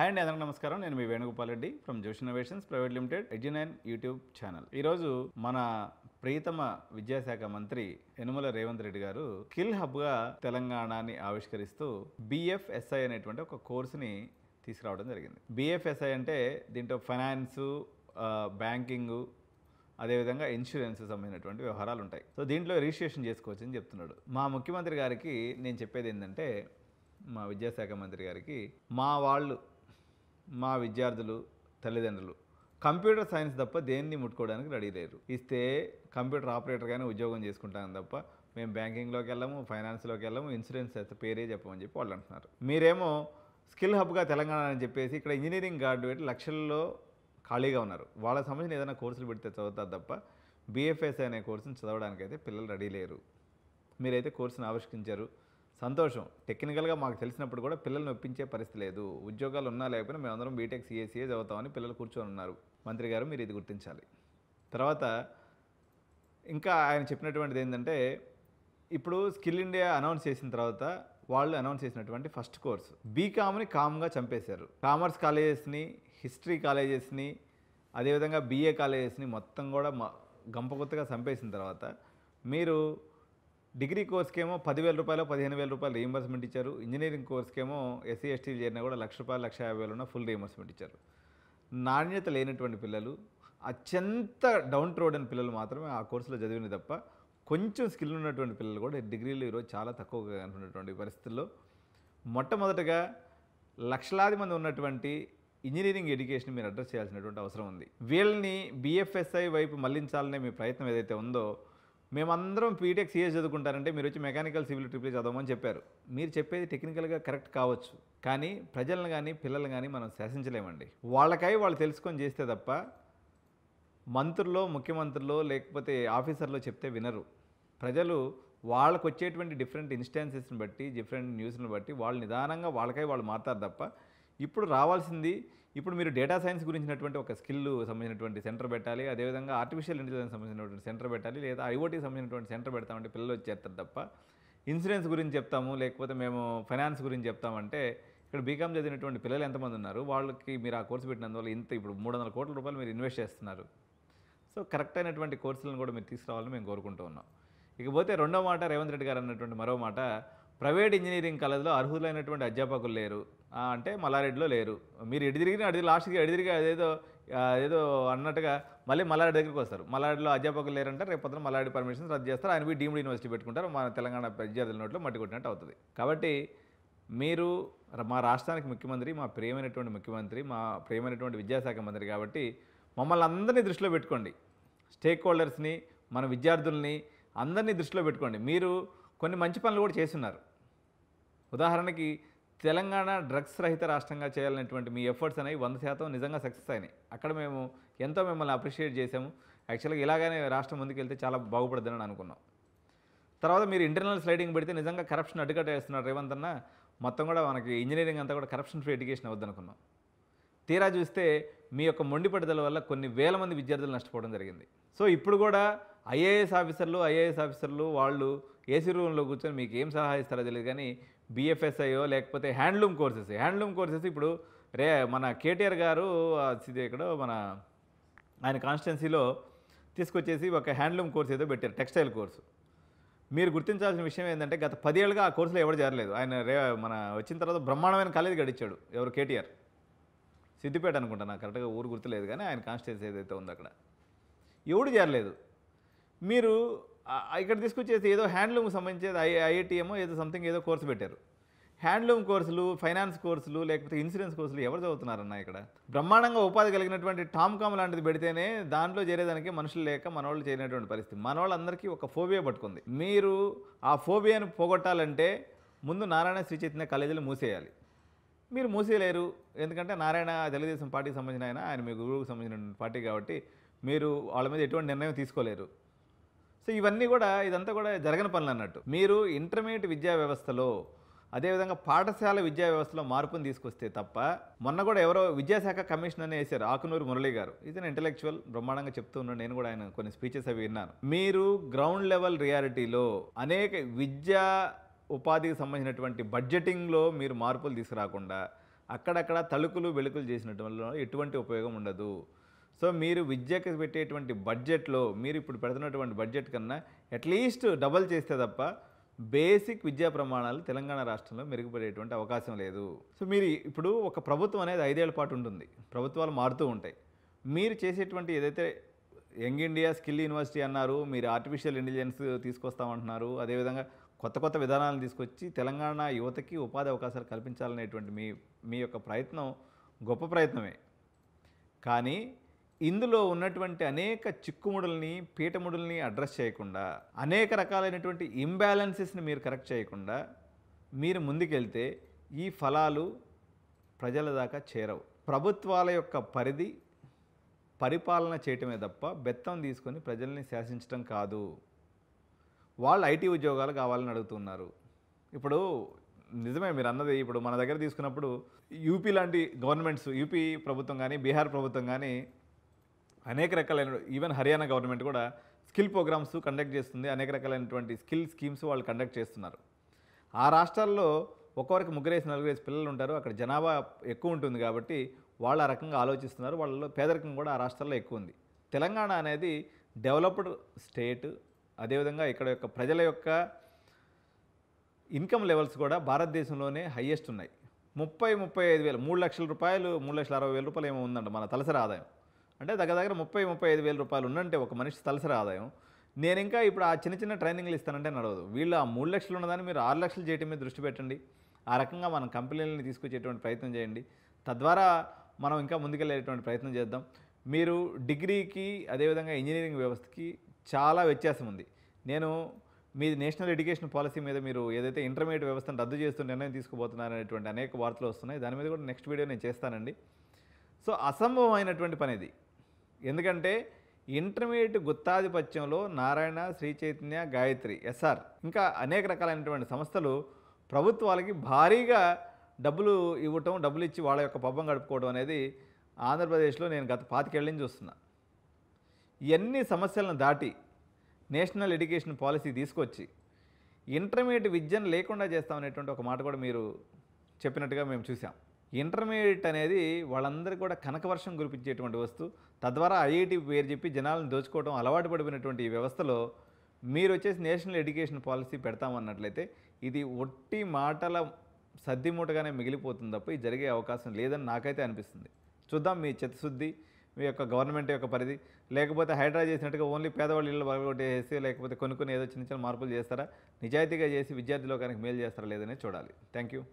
Hi అండి, అందరికీ నమస్కారం. నేను మీ Venugopal Reddy from Josh innovations private limited Edunine YouTube channel. ఈరోజు మన ప్రియతమ విద్యాశాఖ మంత్రి యనుమల రేవంత్ రెడ్డి గారు స్కిల్ హబ్గా తెలంగాణని ఆవిష్కరిస్తూ BFSI అనేటువంటి ఒక కోర్సుని తీసుకురావడం జరిగింది. BFSI అంటే దీంట్లో ఫైనాన్సు, బ్యాంకింగు, అదేవిధంగా ఇన్సూరెన్స్ సంబంధించినటువంటి వ్యవహారాలు ఉంటాయి. సో దీంట్లో రిజిస్ట్రేషన్ చేసుకోవచ్చు అని చెప్తున్నాడు. మా ముఖ్యమంత్రి గారికి నేను చెప్పేది ఏంటంటే, మా విద్యాశాఖ మంత్రి గారికి మా విద్యార్థులు, తల్లిదండ్రులు కంప్యూటర్ సైన్స్ తప్ప దేన్ని ముట్టుకోవడానికి రెడీ లేరు. ఇస్తే కంప్యూటర్ ఆపరేటర్గానే ఉద్యోగం చేసుకుంటాం తప్ప మేము బ్యాంకింగ్లోకి వెళ్ళము, ఫైనాన్స్లోకి వెళ్ళము, ఇన్సూరెన్స్ పేరే చెప్పమని చెప్పి వాళ్ళు అంటున్నారు. మీరేమో స్కిల్ హబ్గా తెలంగాణ అని చెప్పేసి ఇక్కడ ఇంజనీరింగ్ గ్రాడ్యుయేట్ లక్షల్లో ఖాళీగా ఉన్నారు. వాళ్ళకి సంబంధించిన ఏదైనా కోర్సులు పెడితే చదువుతారు తప్ప BFSI అనే కోర్సును చదవడానికైతే పిల్లలు రెడీ లేరు. మీరైతే కోర్సును ఆవిష్కరించారు, సంతోషం. టెక్నికల్గా మాకు తెలిసినప్పుడు కూడా పిల్లల్ని ఒప్పించే పరిస్థితి లేదు. ఉద్యోగాలు ఉన్నా లేకపోయినా మేమందరం బీటెక్ CA చదువుతామని పిల్లలు కూర్చొని ఉన్నారు. మంత్రి గారు మీరు ఇది గుర్తించాలి. తర్వాత ఇంకా ఆయన చెప్పినటువంటిది ఏంటంటే, ఇప్పుడు స్కిల్ ఇండియా అనౌన్స్ చేసిన తర్వాత వాళ్ళు అనౌన్స్ చేసినటువంటి ఫస్ట్ కోర్సు బీకామ్ని కామ్గా చంపేశారు. కామర్స్ కాలేజెస్ని, హిస్టరీ కాలేజెస్ని, అదేవిధంగా BA కాలేజెస్ని మొత్తం కూడా గంపకొత్తగా చంపేసిన తర్వాత మీరు డిగ్రీ కోర్స్కేమో 10,000 రూపాయలు, 15,000 రూపాయలు రీయింబర్స్మెంట్ ఇచ్చారు. ఇంజనీరింగ్ కోర్స్కేమో SC STలు చేరినా కూడా ₹1,00,000, ₹1,50,000 ఫుల్ రీయింబర్స్మెంట్ ఇచ్చారు. నాణ్యత లేనటువంటి పిల్లలు, అత్యంత డౌన్ ట్రోడన్ పిల్లలు మాత్రమే ఆ కోర్సులో చదివిన తప్ప కొంచెం స్కిల్ ఉన్నటువంటి పిల్లలు కూడా డిగ్రీలు ఈరోజు చాలా తక్కువగా ఉన్నటువంటి పరిస్థితుల్లో మొట్టమొదటగా లక్షలాది మంది ఉన్నటువంటి ఇంజనీరింగ్ ఎడ్యుకేషన్ మీరు అడ్రస్ చేయాల్సినటువంటి అవసరం ఉంది. వీళ్ళని BFSI వైపు మళ్లించాలనే మీ ప్రయత్నం ఏదైతే ఉందో, మేమందరం బీటెక్ CA చదువుకుంటారంటే మీరు వచ్చి మెకానికల్, సివిల్, ట్రిపుల్ చదవమని చెప్పారు. మీరు చెప్పేది టెక్నికల్గా కరెక్ట్ కావచ్చు, కానీ ప్రజలను కానీ పిల్లల్ని కానీ మనం శాసించలేమండి. వాళ్ళకై వాళ్ళు తెలుసుకొని చేస్తే తప్ప మంత్రుల్లో, ముఖ్యమంత్రుల్లో లేకపోతే ఆఫీసర్లో చెప్తే వినరు. ప్రజలు వాళ్ళకు వచ్చేటువంటి డిఫరెంట్ ఇన్స్టాన్సెస్ని బట్టి, డిఫరెంట్ న్యూస్ని బట్టి వాళ్ళు నిదానంగా వాళ్ళకై వాళ్ళు మారుతారు తప్ప ఇప్పుడు రావాల్సింది, ఇప్పుడు మీరు డేటా సైన్స్ గురించినటువంటి ఒక స్కిల్ సంబంధించినటువంటి సెంటర్ పెట్టాలి, అదేవిధంగా ఆర్టిఫిషియల్ ఇంటెలిజెన్స్ సంబంధించినటువంటి సెంటర్ పెట్టాలి, లేదా IoT సంబంధించినటువంటి సెంటర్ పెడతామంటే పిల్లలు వచ్చేస్తారు తప్ప ఇన్సూరెన్స్ గురించి చెప్తాము, లేకపోతే మేము ఫైనాన్స్ గురించి చెప్తామంటే ఇక్కడ బీకామ్ చదివినటువంటి పిల్లలు ఎంతమంది ఉన్నారు, వాళ్ళకి మీరు ఆ కోర్సు పెట్టినందువల్ల ఇప్పుడు 300 కోట్ల రూపాయలు మీరు ఇన్వెస్ట్ చేస్తున్నారు. సో కరెక్ట్ అయినటువంటి కోర్సులను కూడా మీరు తీసుకురావాలని మేము కోరుకుంటూ ఉన్నాం. ఇకపోతే రెండో మాట, రేవంత్ రెడ్డి గారు అన్నటువంటి మరో మాట, ప్రైవేట్ ఇంజనీరింగ్ కాలేజ్లో అర్హులైనటువంటి అధ్యాపకులు లేరు అంటే మల్లారెడ్డిలో లేరు. మీరు ఎడిదిరిగిన లాస్ట్కి ఎడిదిరిగి ఏదో అన్నట్టుగా మళ్ళీ మల్లారెడ్డి దగ్గరికి వస్తారు. మల్లారెడ్డిలో అధ్యాపకులు లేరంటే రేపు పొద్దున మల్లారెడ్డి పర్మిషన్స్ రద్దు చేస్తారు, ఆయన పోయి డీమ్డ్ యూనివర్సిటీ పెట్టుకుంటారు, మన తెలంగాణ విద్యార్థుల నోట్లో మట్టి కొట్టినట్టు అవుతుంది. కాబట్టి మీరు మా రాష్ట్రానికి ముఖ్యమంత్రి, మా ప్రియమైనటువంటి ముఖ్యమంత్రి, మా ప్రియమైనటువంటి విద్యాశాఖ మంత్రి కాబట్టి మమ్మల్ని అందరినీ దృష్టిలో పెట్టుకోండి. స్టేక్ హోల్డర్స్ని, మన విద్యార్థుల్ని అందరినీ దృష్టిలో పెట్టుకోండి. మీరు కొన్ని మంచి పనులు కూడా చేస్తున్నారు. ఉదాహరణకి తెలంగాణ డ్రగ్స్ రహిత రాష్ట్రంగా చేయాలనేటువంటి మీ ఎఫర్ట్స్ అనేవి 100% నిజంగా సక్సెస్ అయినాయి. అక్కడ మేము ఎంతో మిమ్మల్ని అప్రిషియేట్ చేసాము. యాక్చువల్గా ఇలాగనే రాష్ట్రం ముందుకెళ్తే చాలా బాగుపడుతుందని అనుకున్నాం. తర్వాత మీరు ఇంటర్నల్ స్లైడింగ్ పెడితే నిజంగా కరప్షన్ అడ్డుకట్టేస్తున్నారు రేవంత్ అన్న. మొత్తం కూడా మనకి ఇంజనీరింగ్ అంతా కూడా కరప్షన్ ఫ్రీ ఎడ్యుకేషన్ అవుద్దనుకున్నాం. తీరా చూస్తే మీ యొక్క మొండి పట్టుదల వల్ల కొన్ని వేల మంది విద్యార్థులు నష్టపోవడం జరిగింది. సో ఇప్పుడు కూడా IAS ఆఫీసర్లు వాళ్ళు ఏసీ రూమ్లో కూర్చొని మీకు ఏం సలహా ఇస్తారో తెలియదు, కానీ BFSIయో లేకపోతే హ్యాండ్లూమ్ కోర్సెస్ ఇప్పుడు మన KTR గారు ఎక్కడో ఆయన కాన్స్టిట్యున్సీలో తీసుకొచ్చేసి ఒక హ్యాండ్లూమ్ కోర్స్ ఏదో పెట్టారు, టెక్స్టైల్ కోర్సు. మీరు గుర్తించాల్సిన విషయం ఏంటంటే గత 10 ఏళ్ళుగా ఆ కోర్సులో ఎవరు చేరలేదు. ఆయన వచ్చిన తర్వాత బ్రహ్మాండమైన కాలేజీ గడిచాడు. ఎవరు? KTR. సిద్దిపేట అనుకుంటా, నాకు కరెక్ట్గా ఊరు గుర్తులేదు, కానీ ఆయన కాన్స్టిట్యున్సీ ఏదైతే ఉందో అక్కడ ఎవడు చేరలేదు. మీరు ఇక్కడ తీసుకొచ్చేసి ఏదో హ్యాండ్లూమ్కి సంబంధించేది IIT ఏదో సంథింగ్ ఏదో కోర్సు పెట్టారు. హ్యాండ్లూమ్ కోర్సులు, ఫైనాన్స్ కోర్సులు, లేకపోతే ఇన్సూరెన్స్ కోర్సులు ఎవరు చదువుతున్నారన్న? ఇక్కడ బ్రహ్మాండంగా ఉపాధి కలిగినటువంటి టామ్కామ్ లాంటిది పెడితేనే దాంట్లో చేరేదానికి మనుషులు లేక మనవాళ్ళు చేయనటువంటి పరిస్థితి. మనవాళ్ళందరికీ ఒక ఫోబియా పట్టుకుంది. మీరు ఆ ఫోబియాను పోగొట్టాలంటే ముందు నారాయణ శ్రీ చైతన్య కాలేజీలు మూసేయాలి. మీరు మూసేయలేరు, ఎందుకంటే నారాయణ తెలుగుదేశం పార్టీకి సంబంధించిన ఆయన మీ గురువుకు సంబంధించిన పార్టీ కాబట్టి మీరు వాళ్ళ మీద ఎటువంటి నిర్ణయం తీసుకోలేరు. సో ఇదంతా కూడా జరగని పనులు అన్నట్టు. మీరు ఇంటర్మీడియట్ విద్యా వ్యవస్థలో, అదేవిధంగా పాఠశాల విద్యా వ్యవస్థలో మార్పును తీసుకొస్తే తప్ప, మొన్న కూడా ఎవరో విద్యాశాఖ కమిషన్ అని వేశారు, ఆకునూరు మురళి గారు. ఇది ఇంటలెక్చువల్ బ్రహ్మాండంగా చెప్తూ ఉన్నాను, నేను కూడా ఆయన కొన్ని స్పీచెస్ అవి విన్నాను. మీరు గ్రౌండ్ లెవెల్ రియాలిటీలో అనేక విద్యా ఉపాధికి సంబంధించినటువంటి బడ్జెటింగ్లో మీరు మార్పులు తీసుకురాకుండా అక్కడక్కడ తళుకులు వెలుకులు చేసినట్టు వల్ల ఎటువంటి ఉపయోగం ఉండదు. సో మీరు విద్యకి పెట్టేటువంటి బడ్జెట్‌లో మీరు ఇప్పుడు పెడుతున్నటువంటి బడ్జెట్ కన్నా అట్‌లీస్ట్ డబుల్ చేస్తే తప్ప బేసిక్ విద్యా ప్రమాణాలు తెలంగాణ రాష్ట్రంలో మెరుగుపడేటువంటి అవకాశం లేదు. సో మీరు ఇప్పుడు ఒక ప్రభుత్వం అనేది 5 ఏళ్ల పాటు ఉంటుంది. ప్రభుత్వాలు మారుతూ ఉంటాయి. మీరు చేసేటువంటి ఏదైతే యంగ్ ఇండియా స్కిల్ యూనివర్సిటీ అన్నారు, మీరు ఆర్టిఫిషియల్ ఇంటెలిజెన్స్ తీసుకొస్తామంటున్నారు, అదేవిధంగా కొత్త కొత్త విధానాలను తీసుకొచ్చి తెలంగాణ యువతకి ఉపాధి అవకాశాలు కల్పించాలనేటువంటి మీ యొక్క ప్రయత్నం గొప్ప ప్రయత్నమే. కానీ ఇందులో ఉన్నటువంటి అనేక చిక్కుముడుల్ని, పీటముడుల్ని అడ్రస్ చేయకుండా, అనేక రకాలైనటువంటి ఇంబ్యాలెన్సెస్ని మీరు కరెక్ట్ చేయకుండా మీరు ముందుకెళ్తే ఈ ఫలాలు ప్రజల దాకా చేరవు. ప్రభుత్వాల యొక్క పరిధి పరిపాలన చేయటమే తప్ప బెత్తం తీసుకొని ప్రజల్ని శాసించడం కాదు. వాళ్ళు ఐటీ ఉద్యోగాలు కావాలని అడుగుతున్నారు. ఇప్పుడు నిజమే మీరు అన్నది. ఇప్పుడు మన దగ్గర తీసుకున్నప్పుడు యూపీ లాంటి గవర్నమెంట్స్, యూపీ ప్రభుత్వం కానీ, బీహార్ ప్రభుత్వం కానీ అనేక రకాలైన, ఈవెన్ హర్యానా గవర్నమెంట్ కూడా స్కిల్ ప్రోగ్రామ్స్ కండక్ట్ చేస్తుంది. అనేక రకాలైనటువంటి స్కిల్ స్కీమ్స్ వాళ్ళు కండక్ట్ చేస్తున్నారు. ఆ రాష్ట్రాల్లో ఒక్కొక్కరికి 3-4 పిల్లలు ఉంటారు. అక్కడ జనాభా ఎక్కువ ఉంటుంది కాబట్టి వాళ్ళు ఆ రకంగా ఆలోచిస్తున్నారు. వాళ్ళలో పేదరికం కూడా ఆ రాష్ట్రాల్లో ఎక్కువ ఉంది. తెలంగాణ అనేది డెవలప్డ్ స్టేట్. అదేవిధంగా ఇక్కడ యొక్క ప్రజల యొక్క ఇన్కమ్ లెవెల్స్ కూడా భారతదేశంలోనే హయ్యెస్ట్ ఉన్నాయి. 35,000 రూపాయలు, 3,60,000 రూపాయలు ఏమో ఉందంట మన తలసరి ఆదాయం. అంటే దగ్గర 35,000 రూపాయలు ఉందంటే ఒక మనిషి తలసరి ఆదాయం. నేను ఇంకా ఇప్పుడు ఆ చిన్న చిన్న ట్రైనింగ్లు ఇస్తానంటే నడవదు. వీళ్ళు ఆ 3 లక్షలు ఉన్నదాన్ని మీరు 6 లక్షలు చేయడం మీద దృష్టి పెట్టండి. ఆ రకంగా మనం కంపెనీలని తీసుకొచ్చేటువంటి ప్రయత్నం చేయండి. తద్వారా మనం ఇంకా ముందుకెళ్ళేటువంటి ప్రయత్నం చేద్దాం. మీరు డిగ్రీకి అదేవిధంగా ఇంజనీరింగ్ వ్యవస్థకి చాలా వ్యత్యాసం ఉంది. నేను మీ నేషనల్ ఎడ్యుకేషన్ పాలసీ మీద మీరు ఏదైతే ఇంటర్మీడియట్ వ్యవస్థను రద్దు చేస్తూ నిర్ణయం తీసుకుపోతున్నారనేటువంటి అనేక వార్తలు వస్తున్నాయి. దాని మీద కూడా నెక్స్ట్ వీడియో నేను చేస్తానండి. సో అసంభవమైనటువంటి పని ఇది. ఎందుకంటే ఇంటర్మీడియట్ గుత్తాధిపత్యంలో నారాయణ, శ్రీ చైతన్య, గాయత్రి, ఎస్ఆర్ ఇంకా అనేక రకాలైనటువంటి సంస్థలు ప్రభుత్వాలకి భారీగా డబ్బులు ఇవ్వటం, డబ్బులు ఇచ్చి వాళ్ళ యొక్క పబ్బం గడుపుకోవడం అనేది ఆంధ్రప్రదేశ్లో నేను గత 25 ఏళ్ళ నుంచి చూస్తున్నా. ఇవన్నీ సమస్యలను దాటి నేషనల్ ఎడ్యుకేషన్ పాలసీ తీసుకొచ్చి ఇంటర్మీడియట్ విద్యను లేకుండా చేస్తామనేటువంటి ఒక మాట కూడా మీరు చెప్పినట్టుగా మేము చూసాం. ఇంటర్మీడియట్ అనేది వాళ్ళందరికీ కూడా కనకవర్షం కురిపించేటువంటి వస్తువు. తద్వారా ఐఐటి పేరు చెప్పి జనాలను దోచుకోవడం అలవాటు పడిపోయినటువంటి ఈ వ్యవస్థలో మీరు వచ్చేసి నేషనల్ ఎడ్యుకేషన్ పాలసీ పెడతామన్నట్లయితే ఇది ఒట్టి మాటల సద్దిమూటగానే మిగిలిపోతుంది తప్ప ఇది జరిగే అవకాశం లేదని నాకైతే అనిపిస్తుంది. చూద్దాం మీ చిత్తశుద్ధి, మీ యొక్క గవర్నమెంట్ యొక్క పరిధి. లేకపోతే హైడ్రా చేసినట్టుగా ఓన్లీ పేదవాళ్ళ ఇళ్ళు పగలగొట్టేసి లేకపోతే కొన్ని ఏదో చిన్న చిన్న మార్పులు చేస్తారా, నిజాయితీగా చేసి విద్యార్థి లోకానికి మేలు చేస్తారా లేదనే చూడాలి. Thank you.